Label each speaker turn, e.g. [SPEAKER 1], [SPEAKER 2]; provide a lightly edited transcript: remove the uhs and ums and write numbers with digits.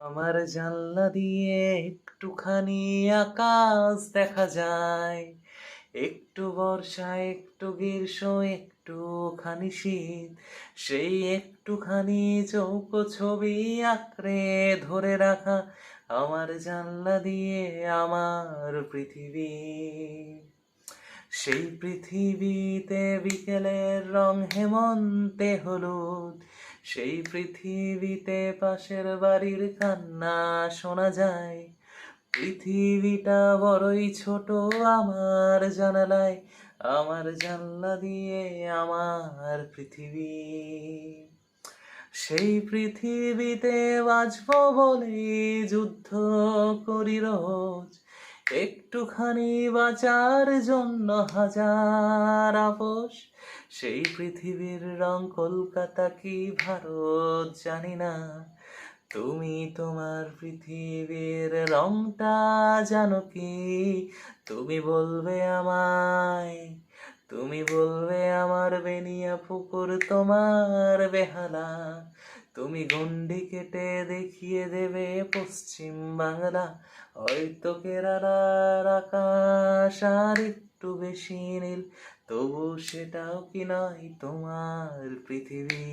[SPEAKER 1] আমার জানলা দিয়ে একটুখানি আকাশ দেখা যায়, একটু বর্ষা একটু গ্রীষ্ম একটুখানি শীত, সেই একটুখানি চৌকো ছবি আঁকড়ে ধরে রাখা আমার জানলা দিয়ে আমার পৃথিবী। সেই পৃথিবীতে বিকেলের রং হেমন্তে হলুদ, সেই পৃথিবীতে পাশের বাড়ির কান্না শোনা যায়। পৃথিবীটা বড়ই ছোট আমার জানালায়, আমার জানলা দিয়ে আমার পৃথিবী। সেই পৃথিবীতে বাঁচবো বলে যুদ্ধ করি রোজ, একটুখানি বাঁচার জন্য হাজার আপোষ। সেই পৃথিবীর রং কলকাতা কি ভারত জানি না, তুমি তোমার পৃথিবীর রংটা জানো কি? তুমি বলবে আমায়, তুমি বলবে আমার বেনিয়া পুকুর তোমার বেহালা, তুমি গণ্ডি কেটে দেখিয়ে দেবে পশ্চিম বাংলা, হয়তো কেরালার আকাশ আর একটু বেশি নীল, তবু সেটাও কি নয় তোমার পৃথিবী।